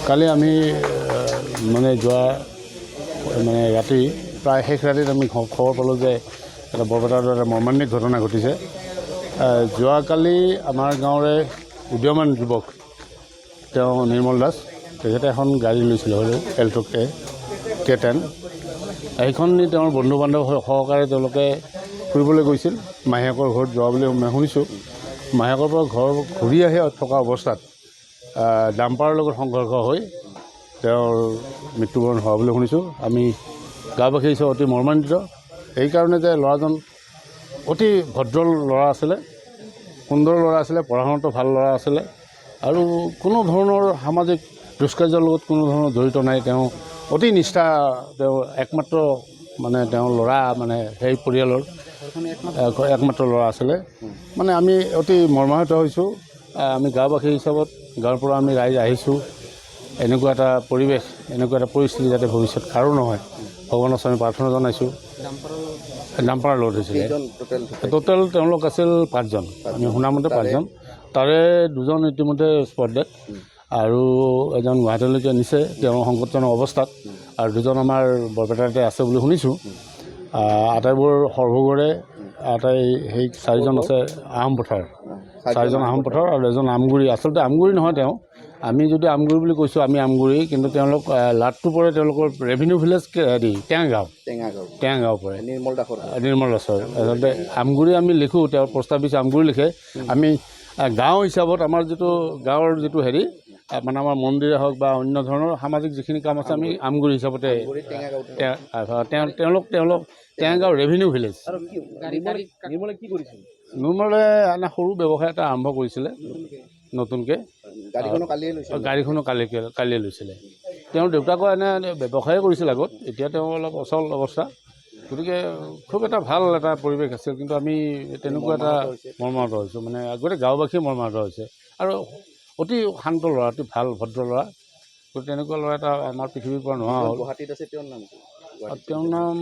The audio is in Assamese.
কালি আমি মানে যোৱা মানে ৰাতি প্ৰায় শেষ ৰাতিত আমি খবৰ পালোঁ যে এটা বৰপেটাৰ এটা মৰ্মান্তিক ঘটনা ঘটিছে। যোৱাকালি আমাৰ গাঁৱৰে উদীয়মান যুৱক তেওঁ নিৰ্মল দাস, তেখেতে এখন গাড়ী লৈছিলে হ'লেও এল্টো K10। সেইখন নি তেওঁৰ বন্ধু বান্ধৱ সহকাৰে তেওঁলোকে ফুৰিবলৈ গৈছিল, মাহীয়েকৰ ঘৰত যোৱা বুলি মই শুনিছোঁ। মাহীয়েকৰ পৰা ঘৰ ঘূৰি আহি থকা অৱস্থাত ডাম্পাৰৰ লগত সংঘৰ্ষ হৈ তেওঁৰ মৃত্যুবৰণ হোৱা বুলি শুনিছোঁ। আমি গাঁওবাসী হিচাপে অতি মৰ্মান্বিত, এইকাৰণে যে ল'ৰাজন অতি ভদ্ৰ ল'ৰা আছিলে, সুন্দৰ ল'ৰা আছিলে, পঢ়া শুনাতো ভাল ল'ৰা আছিলে আৰু কোনো ধৰণৰ সামাজিক দুষ্কাৰ্যৰ লগত কোনো ধৰণৰ জড়িত নাই। তেওঁ অতি নিষ্ঠা, তেওঁ একমাত্ৰ মানে তেওঁৰ ল'ৰা, মানে সেই পৰিয়ালৰ একমাত্ৰ ল'ৰা আছিলে। মানে আমি অতি মৰ্মাহত হৈছোঁ। আমি গাঁওবাসী হিচাপত গাঁৱৰ পৰা আমি ৰাইজ আহিছোঁ, এনেকুৱা এটা পৰিৱেশ, এনেকুৱা এটা পৰিস্থিতি যাতে ভৱিষ্যত কাৰো নহয়, ভগৱানৰ ওচৰত আমি প্ৰাৰ্থনা জনাইছোঁ। ডাম্পাৰৰ লগত হৈছিলে টোটেল তেওঁলোক আছিল 5জন, আমি শুনামতে 5জন, তাৰে 2জন ইতিমধ্যে স্পট ডেড আৰু এজন গুৱাহাটীলৈকে নিছে তেওঁ সংকটজনক অৱস্থাত, আৰু 2জন আমাৰ বৰপেটাতে আছে বুলি শুনিছোঁ। আটাইবোৰ সৰভোগৰে, আটাই সেই 4জন আছে আহোমপথাৰ, 4জন আহোমপথাৰ আৰু এজন আমগুৰি। আচলতে আমগুৰি নহয় তেওঁ, আমি যদি আমগুৰি বুলি কৈছোঁ আমি আমগুৰি, কিন্তু তেওঁলোক লাটটো পৰে তেওঁলোকৰ ৰেভিনিউ ভিলেজ হেৰি টেঙাগাঁও পৰে, নিৰ্মল দাসৰ। আচলতে আমগুৰি আমি লিখোঁ, তেওঁৰ প্ৰস্তাৱ দিছে আমগুৰি লিখে। আমি গাঁও হিচাপত আমাৰ যিটো গাঁৱৰ যিটো হেৰি মানে আমাৰ মন্দিৰে হওক বা অন্য ধৰণৰ সামাজিক যিখিনি কাম আছে আমি আমগুৰি হিচাপতে তেওঁলোক টেঙাগাঁও ৰেভিনিউ ভিলেজ। নিৰ্মলে এনে সৰু ব্যৱসায় এটা আৰম্ভ কৰিছিলে নতুনকৈ, গাড়ীখনো কালিয়ে লৈছিলে। তেওঁৰ দেউতাকো এনে ব্যৱসায়ে কৰিছিল আগত, এতিয়া তেওঁ অলপ অচল অৱস্থা, গতিকে খুব এটা ভাল এটা পৰিৱেশ আছিল। কিন্তু আমি তেনেকুৱা এটা মৰ্মাহত হৈছোঁ, মানে গোটেই গাঁওবাসীয়ে মৰ্মাহত হৈছে। আৰু অতি শান্ত ল'ৰা, অতি ভাল ভদ্ৰ ল'ৰা, গতিকে তেনেকুৱা ল'ৰা এটা আমাৰ পৃথিৱীৰ পৰা নোহোৱা হ'ল। গুৱাহাটীত আছে, তেওঁৰ নাম তেওঁৰ নাম